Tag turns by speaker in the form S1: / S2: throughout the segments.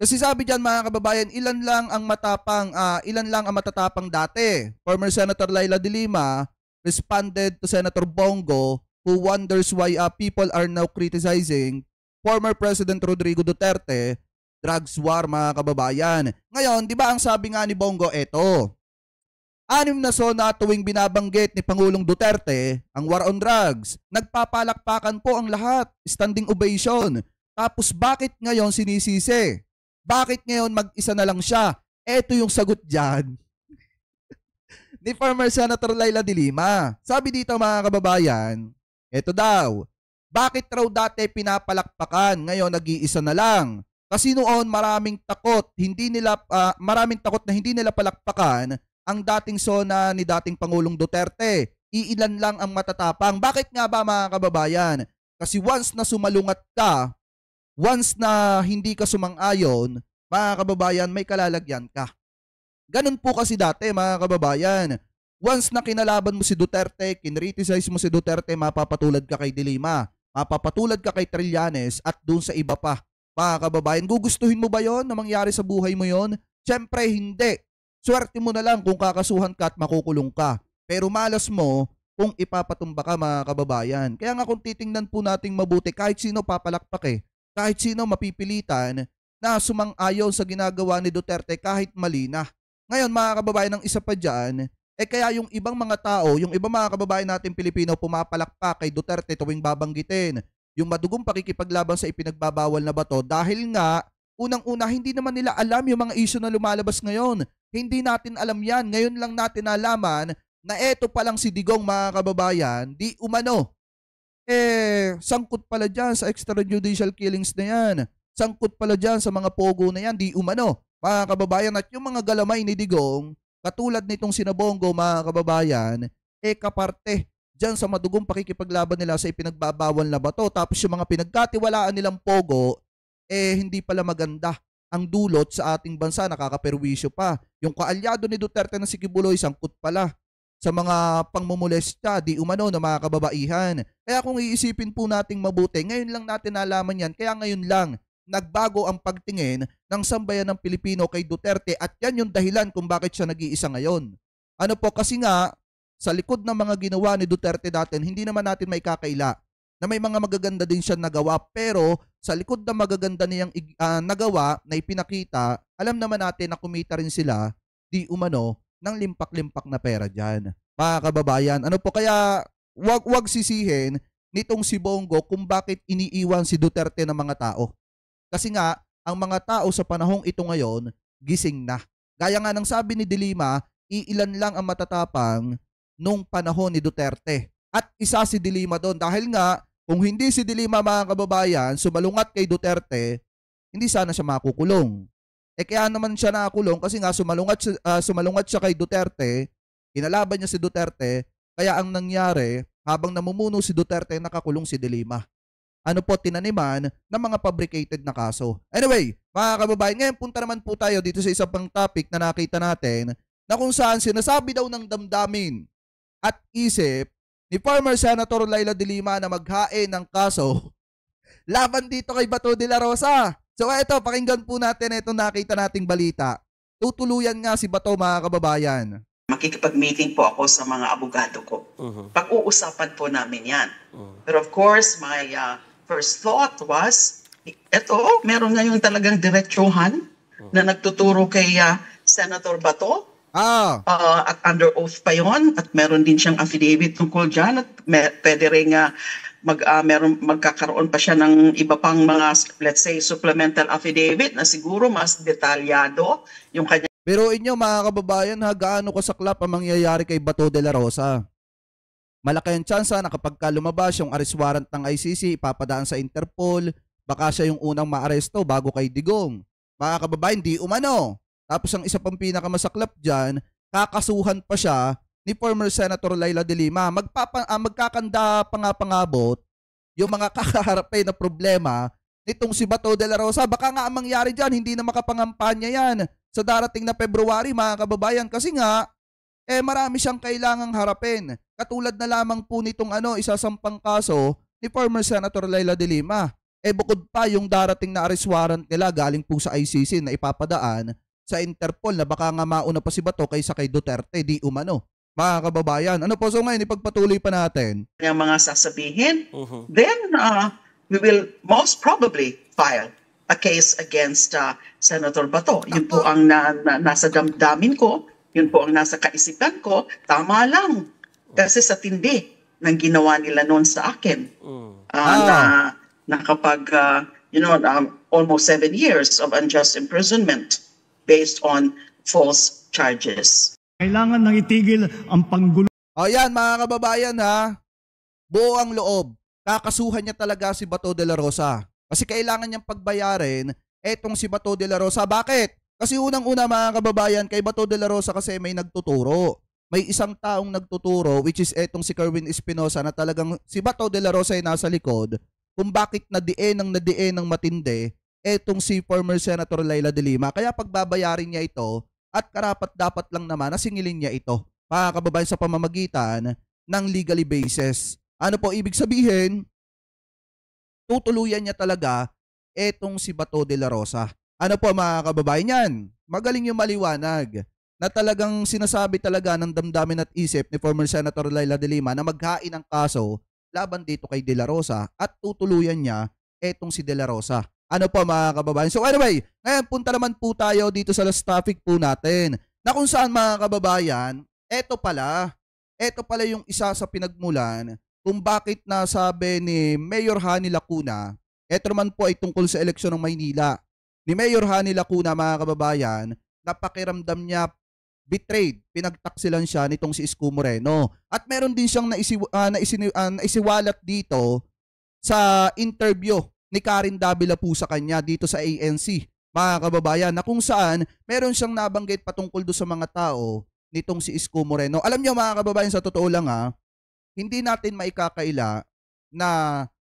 S1: Kasi sabi diyan mga kababayan, ilan lang ang matatapang dati. Former Senator Laila de Lima responded to Senator Bongo who wonders why people are now criticizing former President Rodrigo Duterte drugs war mga kababayan. Ngayon, 'di ba ang sabi nga ni Bongo eto, anim na sona tuwing binabanggit ni Pangulong Duterte ang war on drugs. Nagpapalakpakan po ang lahat, standing ovation. Tapos bakit ngayon sinisisi? Bakit ngayon mag-isa na lang siya? Eto yung sagot dyan ni former Senator Laila de Lima. Sabi dito mga kababayan, eto daw, bakit raw dati pinapalakpakan, ngayon nag-iisa na lang? Kasi noon maraming takot na hindi nila palakpakan ang dating sona ni dating Pangulong Duterte. Iilan lang ang matatapang. Bakit nga ba mga kababayan? Kasi once na sumalungat ka, once na hindi ka sumang-ayon, mga kababayan, may kalalagyan ka. Ganun po kasi dati mga kababayan. Once na kinalaban mo si Duterte, kinriticize mo si Duterte, mapapatulad ka kay De Lima, mapapatulad ka kay Trillanes at dun sa iba pa. Mga kababayan, gugustuhin mo ba yon na mangyari sa buhay mo yon? Siyempre hindi. Swerte mo na lang kung kakasuhan ka at makukulong ka. Pero malas mo kung ipapatumba ka mga kababayan. Kaya nga kung titingnan po nating mabuti, kahit sino papalakpak kahit sino mapipilitan na sumang-ayon sa ginagawa ni Duterte kahit mali na. Ngayon mga kababayan, ang isa pa dyan, kaya yung ibang mga tao, yung ibang mga kababayan natin Pilipino pumapalakpak kay Duterte tuwing babanggitin yung madugong pakikipaglaban sa ipinagbabawal na bato dahil nga, unang-una, hindi naman nila alam yung mga issue na lumalabas ngayon. Hindi natin alam yan. Ngayon lang natin nalaman na eto palang si Digong mga kababayan, di umano. Sangkot pala dyan sa extrajudicial killings na yan. Sangkot pala dyan sa mga pogo na yan, di umano. Mga kababayan, at yung mga galamay ni Digong, katulad nitong sinabonggo mga kababayan, kaparte dyan sa madugong pakikipaglaban nila sa ipinagbabawal na bato. Tapos yung mga pinagkatiwalaan nilang pogo, hindi pala maganda ang dulot sa ating bansa, nakakaperwisyo pa. Yung kaalyado ni Duterte na si Kibuloy, sangkot pala sa mga pangmumulestya, di umano na mga kababaihan. Kaya kung iisipin po nating mabuti, ngayon lang natin nalaman yan, kaya ngayon lang nagbago ang pagtingin ng sambayan ng Pilipino kay Duterte at yan yung dahilan kung bakit siya nag-iisa ngayon. Ano po, kasi nga, sa likod ng mga ginawa ni Duterte dati, hindi naman natin may kakaila na may mga magaganda din siya nagawa, pero sa likod ng magaganda niyang nagawa na ipinakita, alam naman natin na kumita rin sila, di umano, ng limpak-limpak na pera dyan. Mga kababayan, ano po, kaya wag sisihin nitong si Bongo kung bakit iniiwan si Duterte ng mga tao. Kasi nga, ang mga tao sa panahong ito ngayon, gising na. Gaya nga ng sabi ni De Lima, iilan lang ang matatapang nung panahon ni Duterte. At isa si De Lima doon dahil nga, kung hindi si De Lima mga kababayan, sumalungat kay Duterte, hindi sana siya makukulong. Kaya naman siya nakakulong kasi nga sumalungat siya kay Duterte, kinalaban niya si Duterte, kaya ang nangyari, habang namumuno si Duterte, nakakulong si De Lima. Ano po, tinaniman ng mga fabricated na kaso. Anyway, mga kababayan, ngayon punta naman po tayo dito sa isang pang topic na nakita natin na kung saan sinasabi daw ng damdamin at isip ni former Senator Laila de Lima na maghain ng kaso laban dito kay Bato de la Rosa. So ito, pakinggan po natin itong nakita nating balita. Tutuluyan nga si Bato mga kababayan.
S2: Makikipag-meeting po ako sa mga abogado ko. Pag-uusapan po namin yan. Pero of course, my first thought was, meron ngayon talagang diretsuhan na nagtuturo kay Senator Bato. At under oath pa yon, at meron din siyang affidavit tungkol dyan, at pwede rin magkakaroon pa siya ng iba pang mga, let's say, supplemental affidavit na siguro mas detalyado yung kanya.
S1: Pero inyo mga kababayan, gaano kasaklap ang mangyayari kay Bato de la Rosa? Malaki ang tsansa na kapag lumabas yung arrest warrant ng ICC, ipapadaan sa Interpol, baka siya yung unang maaresto bago kay Digong. Mga kababayan, di umano. Tapos ang isa pang pinakamasaklap dyan, kakasuhan pa siya ni former Senator Laila de Lima. Magkakanda pa nga pangabot yung mga kakaharapin na problema nitong si Bato de la Rosa. Baka nga ang mangyari dyan, hindi na makapangampanya yan sa darating na February mga kababayan. Kasi nga, marami siyang kailangang harapin. Katulad na lamang po nitong isasampang kaso ni former Senator Laila de Lima. bukod pa yung darating na arrest warrant nila galing po sa ICC na ipapadaan sa Interpol na baka nga mauna pa si Bato kaysa kay Duterte, di umano. Mga kababayan, ano po, so ngayon ipagpatuloy pa natin
S2: yung mga sasabihin, then we will most probably file a case against Senator Bato. Yun po ang nasa damdamin ko, yun po ang nasa kaisipan ko, tama lang. Kasi sa tindi ng ginawa nila noon sa akin, na kapag, almost 7 years of unjust imprisonment based on false charges.
S3: Kailangan nang itigil ang panggulo.
S1: O yan mga kababayan ha, buo ang loob. Kakasuhan niya talaga si Bato de la Rosa. Kasi kailangan niyang pagbayarin etong si Bato de la Rosa. Bakit? Kasi unang-una mga kababayan, kay Bato de la Rosa kasi may nagtuturo. May isang taong nagtuturo which is etong si Kerwin Espinosa na talagang si Bato de la Rosa ay nasa likod kung bakit nadiin ng matindi etong si former Senator Leila de Lima. Kaya pagbabayarin niya ito at karapat dapat lang naman na singilin niya ito, mga kababayan, sa pamamagitan ng legally basis. Ano po ibig sabihin? Tutuluyan niya talaga etong si Bato de la Rosa. Ano po mga kababayan yan? Magaling yung maliwanag na talagang sinasabi talaga ng damdamin at isip ni former Senator Leila de Lima na maghain ng kaso laban dito kay De La Rosa at tutuluyan niya etong si De La Rosa. Ano po mga kababayan? So anyway, ngayon punta naman po tayo dito sa last topic po natin na kung saan mga kababayan, eto pala yung isa sa pinagmulan kung bakit nasabi ni Mayor Hani Lacuna, eto naman po ay tungkol sa eleksyon ng Maynila. Ni Mayor Hani Lacuna mga kababayan, napakiramdam niya betrayed, pinagtaksilan siya nitong si Isko Moreno. At meron din siyang naisiwalat dito sa interview ni Karen Davila po sa kanya dito sa ANC, mga kababayan, na kung saan meron siyang nabanggit patungkol do sa mga tao nitong si Isko Moreno. Alam niyo mga kababayan, sa totoo lang hindi natin maikakaila na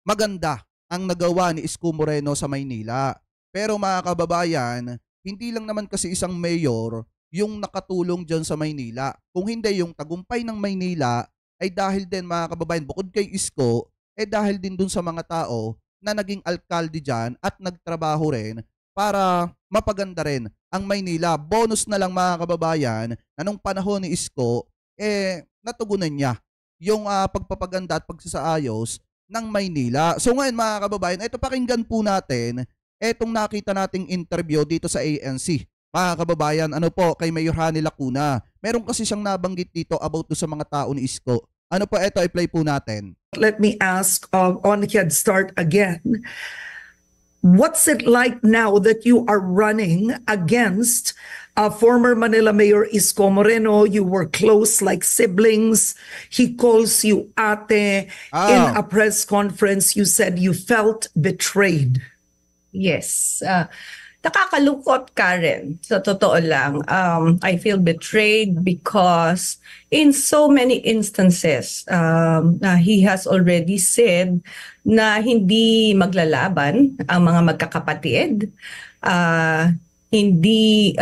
S1: maganda ang nagawa ni Isko Moreno sa Maynila. Pero mga kababayan, hindi lang naman kasi isang mayor yung nakatulong dyan sa Maynila. Kung hindi, yung tagumpay ng Maynila ay dahil din mga kababayan, bukod kay Isko, dahil din dun sa mga tao na naging alkalde dyan at nagtrabaho rin para mapaganda rin ang Maynila. Bonus na lang mga kababayan na nung panahon ni Isko, natugunan niya yung pagpapaganda at pagsasaayos ng Maynila. So ngayon mga kababayan, ito pakinggan po natin etong nakita nating interview dito sa ANC. Mga kababayan, ano po, kay Mayor Hani Lacuna. Meron kasi siyang nabanggit dito about sa mga tao ni Isko. Ano po, ito, i-play po natin.
S4: Let me ask on Head Start again. What's it like now that you are running against former Manila Mayor Isko Moreno? You were close like siblings. He calls you ate. In a press conference, you said you felt betrayed.
S5: Yes. Nakakalungkot, Karen. Sa totoo lang, I feel betrayed because in so many instances, he has already said na hindi maglalaban ang mga magkakapatid. Hindi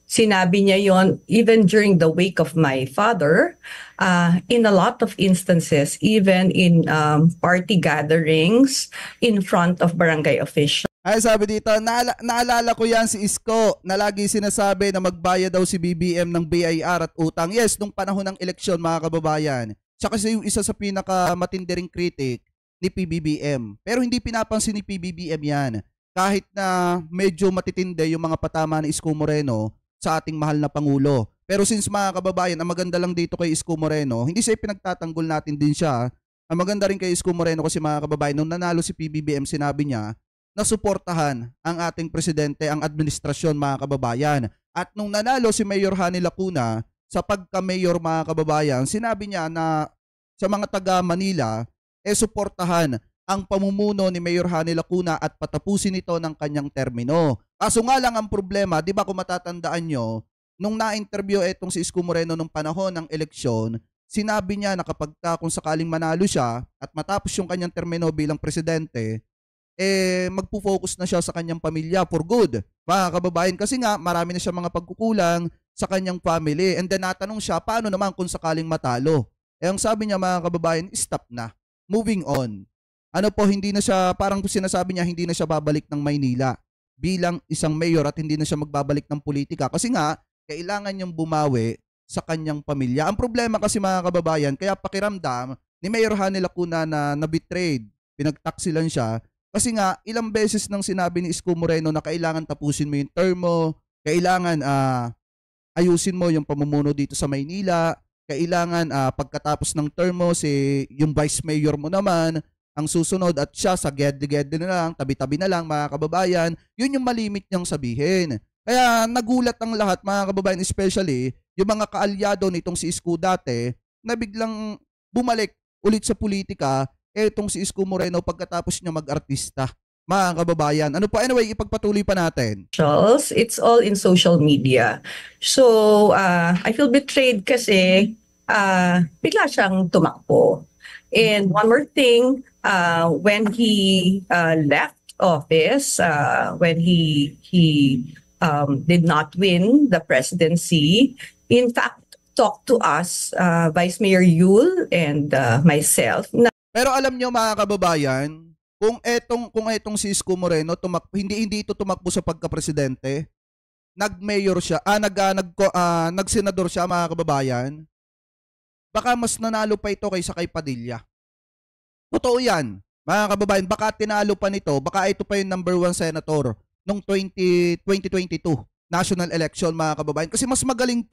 S5: sinabi niya yon even during the wake of my father. In a lot of instances, even in party gatherings in front of barangay officials.
S1: Ay sabi dito, naalala ko yan si Isko na lagi sinasabi na magbayad daw si BBM ng BIR at utang. Yes, nung panahon ng eleksyon mga kababayan. Siya kasi yung isa sa pinakamatinding critic ni PBBM. Pero hindi pinapansin ni PBBM yan. Kahit na medyo matitindi yung mga patama ni Isko Moreno sa ating mahal na Pangulo. Pero since mga kababayan, ang maganda lang dito kay Isko Moreno, hindi siya pinagtatanggol natin din siya. Ang maganda rin kay Isko Moreno kasi mga kababayan, nung nanalo si PBBM, sinabi niya na suportahan ang ating presidente, ang administrasyon mga kababayan. At nung nanalo si Mayor Hani Lacuna sa pagka-mayor mga kababayan, sinabi niya na sa mga taga Manila, suportahan ang pamumuno ni Mayor Hani Lacuna at patapusin ito ng kanyang termino. Kaso nga lang ang problema, di ba kung matatandaan nyo, nung na-interview etong si Isko Moreno nung panahon ng eleksyon, sinabi niya na kapag kung sakaling manalo siya at matapos yung kanyang termino bilang presidente, magpo-focus na siya sa kanyang pamilya for good, mga kababayan, kasi nga marami na siya mga pagkukulang sa kanyang family. And then natanong siya, paano naman kung sakaling matalo? Ang sabi niya mga kababayan, stop na, moving on. ano po, hindi na siya, parang sinasabi niya, hindi na siya babalik ng Maynila bilang isang mayor at hindi na siya magbabalik ng politika. Kasi nga, kailangan niyang bumawi sa kanyang pamilya. Ang problema kasi mga kababayan, kaya pakiramdam ni Mayor Hanny Lacuna na nabitrayed, pinagtaksilan siya, kasi nga ilang beses nang sinabi ni Isko Moreno na kailangan tapusin mo yung term mo, kailangan ayusin mo yung pamumuno dito sa Maynila, kailangan pagkatapos ng term mo, yung vice mayor mo naman ang susunod at siya sa gedli-gedli na lang, tabi-tabi na lang mga kababayan, yun yung malimit niyang sabihin. Kaya nagulat ang lahat mga kababayan, especially yung mga kaalyado nitong si Isko dati na biglang bumalik ulit sa politika, etong si Isko Moreno pagkatapos niya mag-artista. Mga kababayan, ano po, anyway, ipagpatuloy pa natin.
S5: Charles, it's all in social media. So, I feel betrayed kasi bigla siyang tumakbo. And one more thing, when he left office, when he did not win the presidency, in fact, talked to us, Vice Mayor Yul and myself.
S1: Pero alam nyo mga kababayan, kung etong si Isko Moreno hindi ito tumakbo sa pagka-presidente, nag-mayor siya, nag-senador siya mga kababayan, baka mas nanalo pa ito kaysa kay Padilla. Totoo yan, mga kababayan, baka tinalo pa nito, baka ito pa yung number 1 senator nung 2022 national election mga kababayan. Kasi mas magaling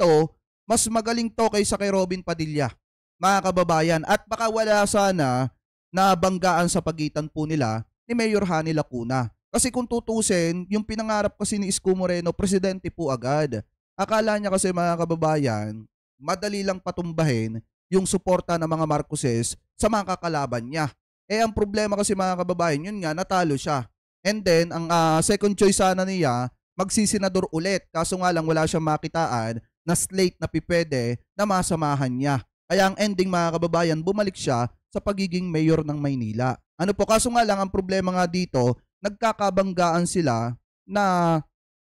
S1: to kaysa kay Robin Padilla, mga kababayan. At baka wala sana na banggaan sa pagitan po nila ni Mayor Hanny Lacuna. Kasi kung tutusin, yung pinangarap kasi ni Isko Moreno, presidente po agad. Akala niya kasi mga kababayan, madali lang patumbahin yung suporta ng mga Marcoses sa mga kakalaban niya. Ang problema kasi mga kababayan, yun nga, natalo siya. And then, ang second choice sana niya, magsisenador ulit. Kaso nga lang wala siyang makitaan na slate na pipwede na masamahan niya. Kaya ang ending mga kababayan, bumalik siya sa pagiging mayor ng Maynila. Ano po, kaso nga lang ang problema nga dito, nagkakabanggaan sila na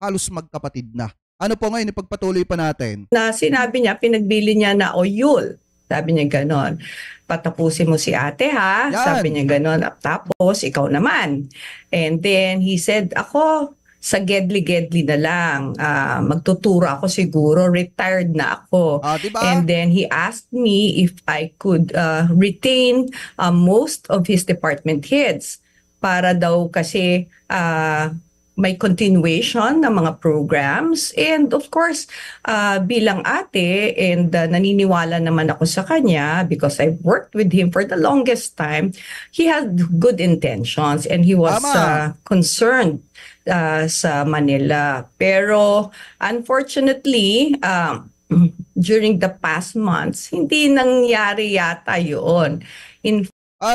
S1: halos magkapatid na. Ano po ngayon, ipagpatuloy pa natin.
S5: Na sinabi niya, pinagbili niya na Oyul. Sabi niya ganon. Patapusin mo si ate ha.
S1: Yan.
S5: Sabi niya ganon. Tapos, ikaw naman. And then, he said, ako, sa gedli-gedli na lang. Magtuturo ako siguro. Retired na ako.
S1: Diba?
S5: And then he asked me if I could retain most of his department heads para daw kasi may continuation ng mga programs. And of course, bilang ate, and naniniwala naman ako sa kanya because I've worked with him for the longest time, he had good intentions and he was concerned sa Manila. Pero unfortunately, during the past months, hindi nangyari yata yun.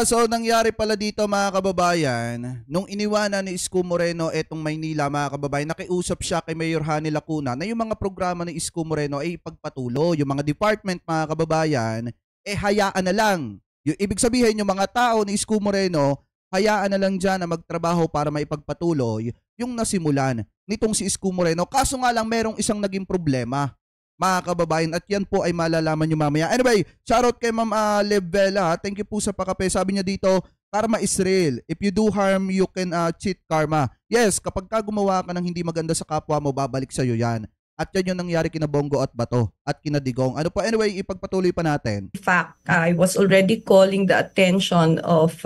S1: So nangyari pala dito mga kababayan, nung iniwanan ni Isko Moreno etong Maynila mga kababayan, nakiusap siya kay Mayor Hanny Lacuna na yung mga programa ni Isko Moreno ay ipagpatuloy. Yung mga department mga kababayan, hayaan na lang. Yung ibig sabihin yung mga tao ni Isko Moreno, hayaan na lang dyan na magtrabaho para maipagpatuloy yung nasimulan nitong si Isko Moreno. Kaso nga lang merong isang naging problema mga kababayan, at yan po ay malalaman nyo mamaya. Anyway, shoutout kay Ma'am Lev Vela. Thank you po sa pakape. Sabi niya dito, karma is real. If you do harm, you can cheat karma. Yes, kapag ka gumawa ka ng hindi maganda sa kapwa mo, babalik sa'yo yan. At yan yung nangyari kina Bongo at Bato at kina Digong. Ano po, anyway, ipagpatuloy pa natin.
S5: In fact, I was already calling the attention of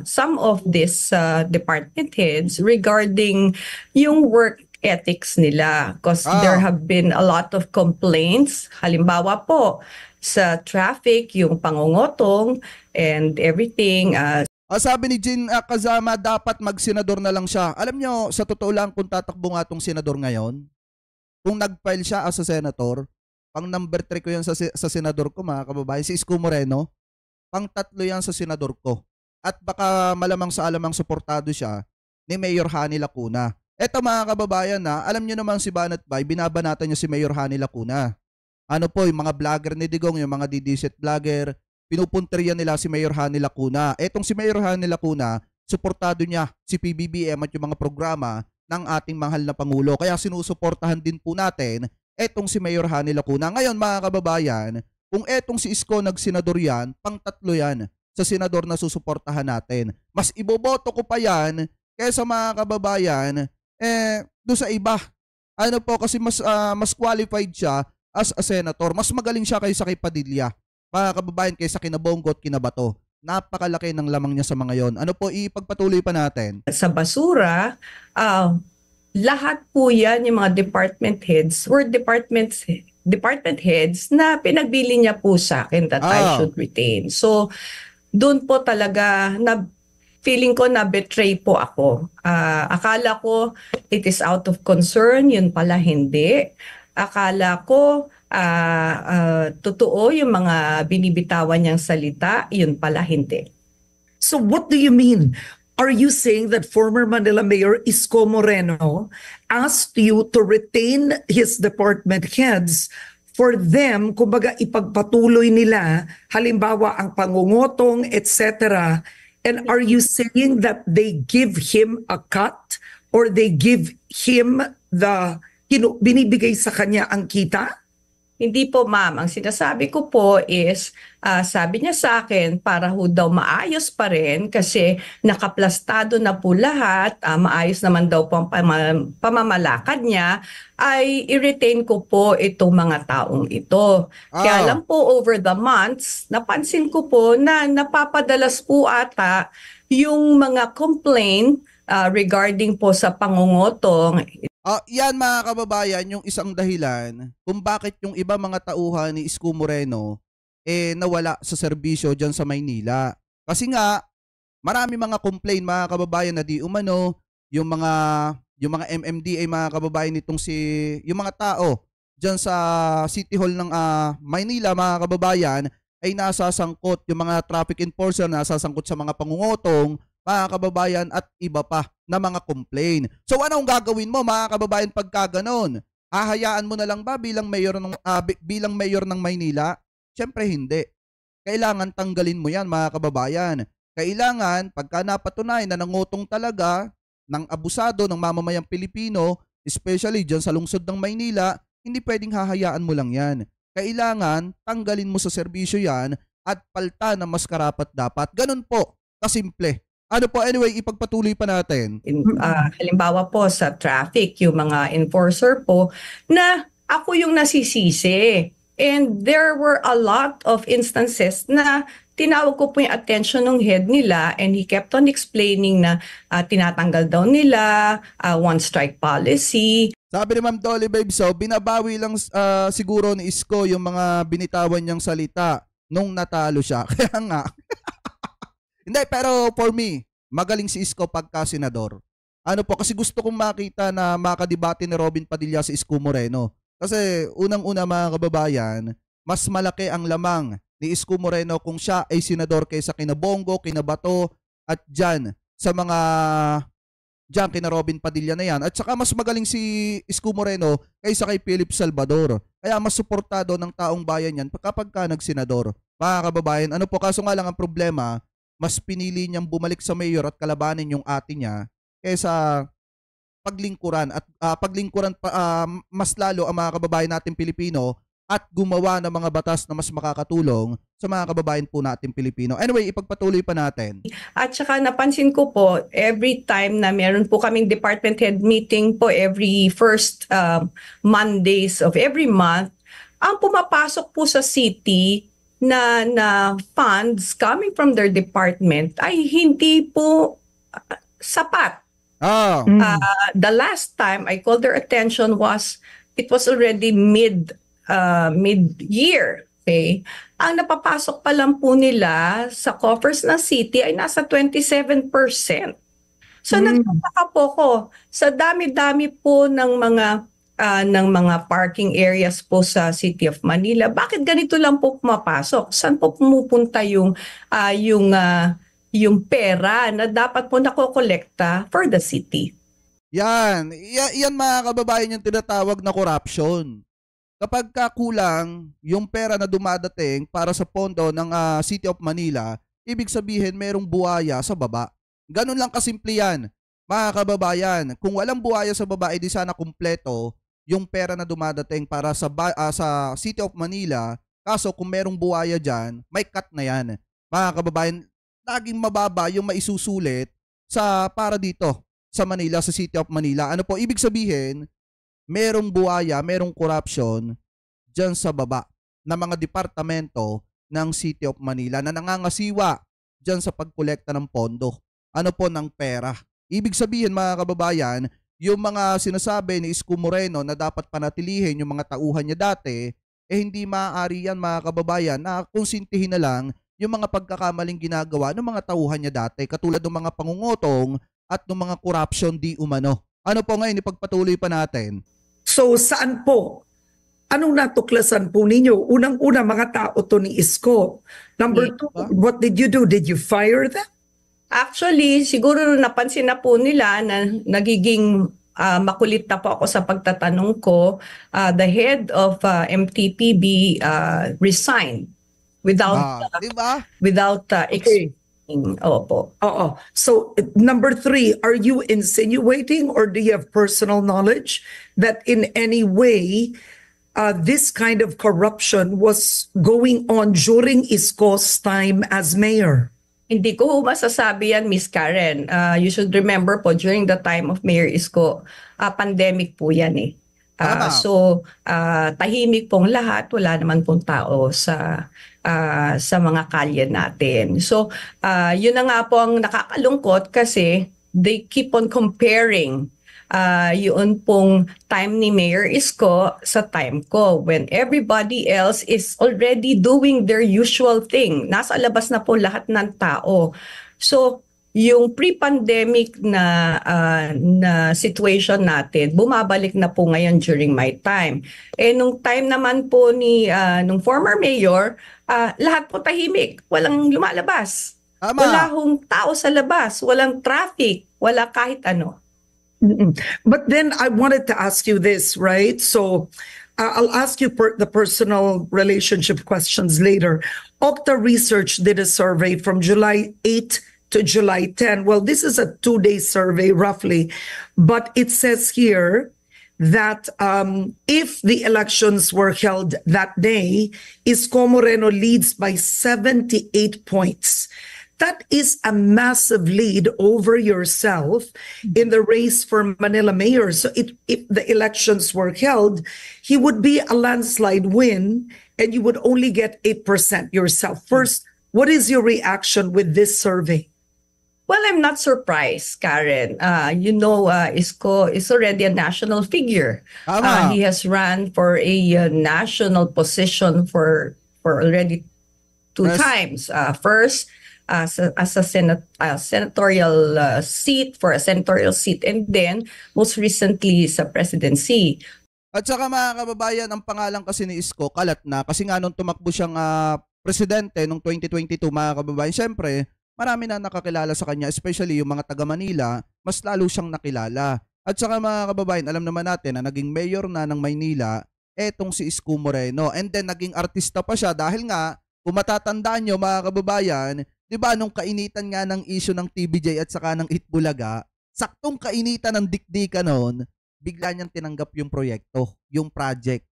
S5: some of these department heads regarding yung work ethics nila because there have been a lot of complaints. Halimbawa po, sa traffic, yung pangungotong and everything.
S1: Sabi ni Jean Kazama, dapat mag-senador na lang siya. Alam nyo, sa totoo lang, kung tatakbo nga itong senador ngayon, kung nag-file siya as a senator, pang number 3 ko yan sa senador ko mga kababayan, si Isko Moreno, pang 3 yan sa senador ko. At baka malamang sa alamang suportado siya ni Mayor Hanny Lacuna. Eto mga kababayan na, alam nyo naman si Banat Bay, binabanatan niya si Mayor Hanny Lacuna. Ano po, yung mga vlogger ni Digong, yung mga DDZ vlogger, pinupunterian nila si Mayor Hanny Lacuna. Etong si Mayor Hanny Lacuna, suportado niya si PBBM at yung mga programa ng ating mahal na Pangulo. Kaya sinusuportahan din po natin etong si Mayor Hanny Lacuna. Ngayon mga kababayan, kung etong si Isko nagsenador yan, pang 3 yan sa senador na susuportahan natin. Mas iboboto ko pa yan kaysa mga kababayan, doon sa iba. Ano po, kasi mas qualified siya as a senator. Mas magaling siya kaysa kay Padilla. Mga kababayan, kaysa kina Bongo at kina Bato. Napakalaki ng lamang niya sa mga yon. Ano po, ipagpatuloy pa natin.
S5: Sa basura, lahat po yan, yung mga department heads, were department heads na pinagbili niya po sa akin that I should retain. So, doon po talaga na feeling ko na betray po ako. Akala ko it is out of concern, yun pala hindi. Akala ko totoo yung mga binibitawan niyang salita, yun pala hindi.
S4: So what do you mean? Are you saying that former Manila Mayor Isko Moreno asked you to retain his department heads for them, kumbaga ipagpatuloy nila, halimbawa ang pangungutong, etc. And are you saying that they give him a cut or they give him binibigay sa kanya ang kita?
S5: Hindi po, ma'am. Ang sinasabi ko po is, sabi niya sa akin para ho daw maayos pa rin kasi nakaplastado na po lahat, maayos naman daw po ang pamamalakad niya, ay i-retain ko po itong mga taong ito. Kaya lang po over the months, napansin ko po na napapadalas po ata yung mga complaint regarding po sa pangungutong.
S1: Yan mga kababayan, yung isang dahilan kung bakit yung iba mga tauhan ni Isko Moreno nawala sa serbisyo dyan sa Maynila. Kasi nga, marami mga complaint mga kababayan na di umano, yung mga MMDA mga kababayan nitong yung mga tao dyan sa City Hall ng Maynila mga kababayan ay nasasangkot, yung mga traffic enforcer nasasangkot sa mga pangungutong mga kababayan at iba pa na mga complaint. So anong gagawin mo mga kababayan pagka ganon? Hahayaan mo na lang ba bilang mayor ng Maynila? Siyempre hindi. Kailangan tanggalin mo yan mga kababayan. Kailangan pagka napatunayan na nangutong talaga ng abusado ng mamamayang Pilipino, especially dyan sa lungsod ng Maynila, hindi pwedeng hahayaan mo lang yan. Kailangan tanggalin mo sa serbisyo yan at palta na mas karapat dapat. Ganun po, kasimple. Ano po, anyway, ipagpatuloy pa natin.
S5: Halimbawa po sa traffic, yung mga enforcer po, na ako yung nasisisi. And there were a lot of instances na tinawag ko po yung attention ng head nila and he kept on explaining na tinatanggal daw nila, one-strike policy.
S1: Sabi ni Ma'am Dolly Babe, so binabawi lang siguro ni Isko yung mga binitawan niyang salita nung natalo siya. Kaya nga. Hindi, pero for me, magaling si Isko pagka senador. Ano po, kasi gusto kong makita na makadebate ni Robin Padilla si Isko Moreno. Kasi unang-una mga kababayan, mas malaki ang lamang ni Isko Moreno kung siya ay senador kaysa kina Bongo, kina Bato, at dyan sa mga kina Robin Padilla na yan. At saka mas magaling si Isko Moreno kaysa kay Philip Salvador. Kaya mas suportado ng taong bayan yan kapag ka nagsenador. Mga kababayan, ano po, kaso nga lang ang problema, mas pinili niyang bumalik sa mayor at kalabanin yung ate niya kaysa paglingkuran at mas lalo ang mga kababayan natin Pilipino at gumawa ng mga batas na mas makakatulong sa mga kababayan po natin Pilipino. Anyway, ipagpatuloy pa natin.
S5: At saka napansin ko po, every time na meron po kaming department head meeting po every first Mondays of every month, ang pumapasok po sa city na funds coming from their department ay hindi po sapat. The last time I called their attention it was already mid-year. Okay? Ang napapasok pa lang po nila sa coffers ng city ay nasa 27%. So nagtataka po ko sa dami-dami po ng mga parking areas po sa City of Manila. Bakit ganito lang po pumapasok? Saan po pumupunta yung pera na dapat po nakokolekta for the city?
S1: Yan mga kababayan yung tinatawag na corruption. Kapag kulang yung pera na dumadating para sa pondo ng City of Manila, ibig sabihin merong buwaya sa baba. Ganun lang kasimple yan, mga kababayan. Kung walang buwaya sa baba, edi sana kumpleto yung pera na dumadating para sa City of Manila. Kaso kung merong buwaya dyan, may cut na yan. mga kababayan, laging mababa yung maisusulit para dito sa Manila, sa City of Manila. Ano po, ibig sabihin, merong buwaya, merong corruption dyan sa baba na mga departamento ng City of Manila na nangangasiwa dyan sa pagkolekta ng pondo. Ano po, ng pera. Ibig sabihin, mga kababayan, yung mga sinasabi ni Isko Moreno na dapat panatilihin yung mga tauhan niya dati, hindi maaari yan, mga kababayan, na konsintihin na lang yung mga pagkakamaling ginagawa ng mga tauhan niya dati, katulad ng mga pangungutong at ng mga corruption di umano. Ano po ngayon, ipagpatuloy pa natin?
S4: So saan po? Anong natuklasan po ninyo? Unang-una, mga tao to ni Isko. Number two, what did you do? Did you fire them?
S5: Actually, siguro napansin na po nila na nagiging makulit na po ako sa pagtatanong ko. The head of MTPB resigned without
S1: diba?
S5: explaining. Opo.
S4: Oo. So, number three, are you insinuating or do you have personal knowledge that in any way this kind of corruption was going on during Isko's time as mayor?
S5: Hindi ko masasabi yan, Miss Karen. You should remember po, during the time of Mayor Isko, pandemic po yan eh. So, tahimik pong lahat. Wala naman pong tao sa mga kalye natin. So, yun na nga po ang nakakalungkot kasi they keep on comparing yun pong time ni Mayor Isko sa time ko when everybody else is already doing their usual thing. Nasa labas na po lahat ng tao. So, yung pre-pandemic na situation natin, bumabalik na po ngayon during my time. Nung time naman po nung former mayor, lahat po tahimik. Walang lumalabas.
S1: Tama.
S5: Wala hong tao sa labas. Walang traffic. Wala kahit ano.
S4: But then I wanted to ask you this, right? So I'll ask you the personal relationship questions later. Okta Research did a survey from July 8 to July 10. Well, this is a 2-day survey roughly, but it says here that if the elections were held that day, Isko Moreno leads by 78 points. That is a massive lead over yourself in the race for Manila mayor. So if the elections were held, he would be a landslide win and you would only get 8% yourself. First, what is your reaction with this survey?
S5: Well, I'm not surprised, Karen. Isko is already a national figure. He has run for a national position for already two times. First, as a senatorial seat, and then most recently sa presidency.
S1: At saka, mga kababayan, ang pangalan kasi ni Isko kalat na kasi nga nung tumakbo siyang presidente nung 2022, mga kababayan, syempre marami na nakakilala sa kanya, especially yung mga taga Manila, mas lalo siyang nakilala. At saka, mga kababayan, alam naman natin na naging mayor na ng Maynila etong si Isko Moreno, and then naging artista pa siya dahil nga kung matatandaan nyo, mga kababayan, diba nung kainitan nga ng issue ng TVJ at saka ng Itbulaga, saktong kainitan ng dikdika noon, bigla niyang tinanggap yung proyekto, yung project,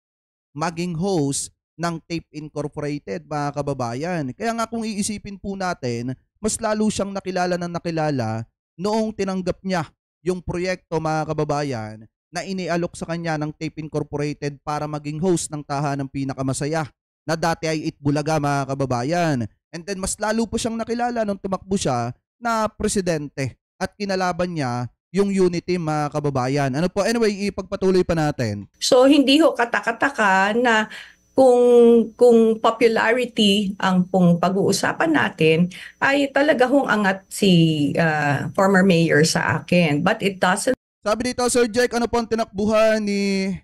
S1: maging host ng Tape Incorporated, mga kababayan. Kaya nga kung iisipin po natin, mas lalo siyang nakilala noong tinanggap niya yung proyekto, mga kababayan, na inialok sa kanya ng Tape Incorporated para maging host ng Tahanang Pinakamasaya, na dati ay Itbulaga, mga kababayan. And then mas lalo po siyang nakilala nung tumakbo siya na presidente at kinalaban niya yung unity, mga kababayan. Ano po? Anyway, ipagpatuloy pa natin.
S5: So hindi ho katakataka na kung popularity ang pong pag-uusapan natin, ay talaga hong angat si former mayor sa akin. But it doesn't.
S1: Sabi dito, Sir Jake, ano po ang tinakbuhan ni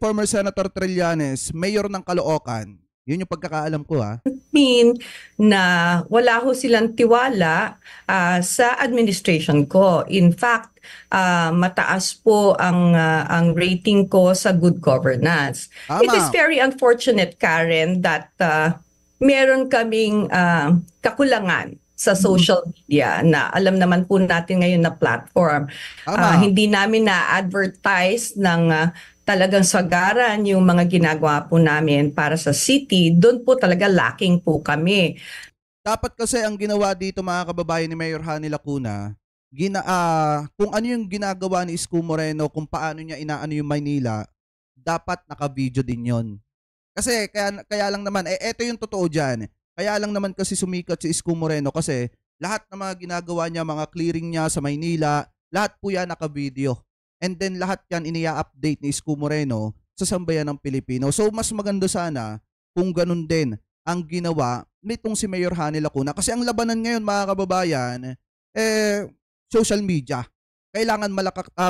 S1: former Senator Trillanes, mayor ng Caloocan? Yun yung pagkakaalam ko,
S5: mean na wala ho silang tiwala sa administration ko. In fact, mataas po ang rating ko sa good governance.
S1: Tama.
S5: It is very unfortunate, Karen, that meron kaming kakulangan sa social media na alam naman po natin ngayon na platform. Hindi namin na-advertise ng talagang sagaran yung mga ginagawa po namin para sa city, doon po talaga lacking po kami.
S1: Dapat kasi ang ginawa dito mga kababayan ni Mayor Hani Lacuna, kung ano yung ginagawa ni Isko Moreno, kung paano niya inaano yung Maynila, dapat naka-video din yon. Kasi kaya lang naman, eto yung totoo dyan. Kaya lang naman kasi sumikat si Isko Moreno kasi lahat ng mga ginagawa niya, mga clearing niya sa Maynila, lahat po yan naka-video. And then lahat yan iniya-update ni Isko Moreno sa sambayan ng Pilipino. So mas maganda sana kung ganun din ang ginawa nitong si Mayor Hani Lacuna. Kasi ang labanan ngayon mga kababayan, social media. Kailangan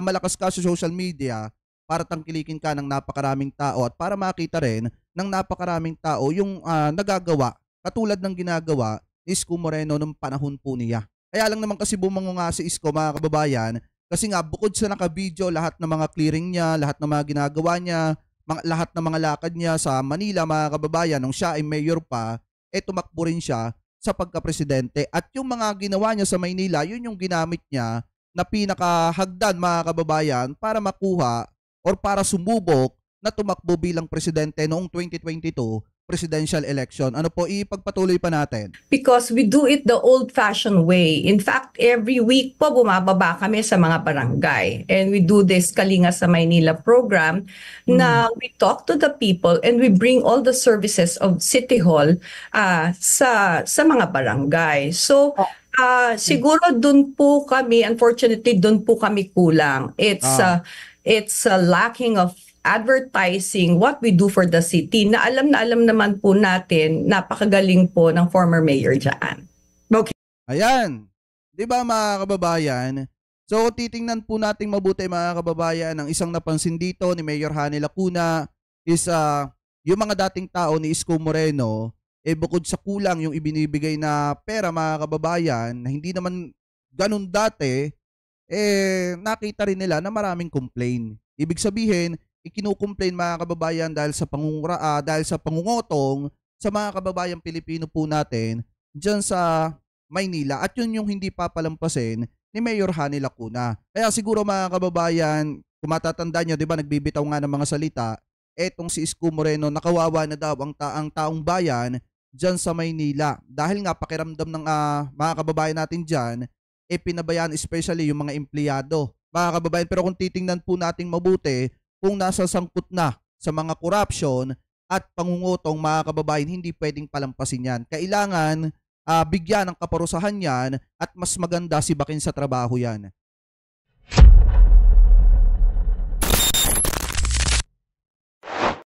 S1: malakas ka sa social media para tangkilikin ka ng napakaraming tao at para makita rin ng napakaraming tao yung nagagawa katulad ng ginagawa ni Isko Moreno nung panahon po niya. Kaya lang naman kasi bumango nga si Isko mga kababayan kasi nga bukod sa naka-video lahat ng mga clearing niya, lahat ng mga ginagawa niya, lahat ng mga lakad niya sa Manila mga kababayan nung siya ay mayor pa, tumakbo rin siya sa pagka-presidente. At yung mga ginawa niya sa Maynila, yun yung ginamit niya na pinakahagdan mga kababayan para makuha or para sumubok na tumakbo bilang presidente noong 2022 presidential election. Ano po, ipagpatuloy pa natin.
S5: Because we do it the old-fashioned way. In fact, every week po bumababa kami sa mga barangay. And we do this Kalinga sa Maynila program na we talk to the people and we bring all the services of City Hall sa mga barangay. So, siguro dun po kami, unfortunately, dun po kami kulang. It's a lacking of advertising what we do for the city na alam naman po natin, napakagaling po ng former mayor dyan.
S4: Okay.
S1: Ayan. Di ba mga kababayan? So titingnan po nating mabuti mga kababayan, ang isang napansin dito ni Mayor Hani Lacuna is yung mga dating tao ni Isko Moreno, bukod sa kulang yung ibinibigay na pera mga kababayan, na hindi naman ganun dati, nakita rin nila na maraming complain. Ibig sabihin, ikinukomplain mga kababayan dahil sa pangungotong sa mga kababayang Pilipino po natin diyan sa Maynila, at yun yung hindi papalampasin ni Mayor Hani Lacuna. Kaya siguro mga kababayan, kung matatandaan nyo, di ba nagbibitaw nga ng mga salita, etong si Isko Moreno, nakawawa na daw ang taong bayan diyan sa Maynila. Dahil nga pakiramdam ng mga kababayan natin diyan, pinabayaan especially yung mga empleyado. Mga kababayan, pero kung titingnan po nating mabuti, kung nasa sangkot na sa mga corruption at pangungutong mga kababayan, hindi pwedeng palampasin yan. Kailangan bigyan ng kaparusahan yan at mas maganda sibakin sa trabaho yan.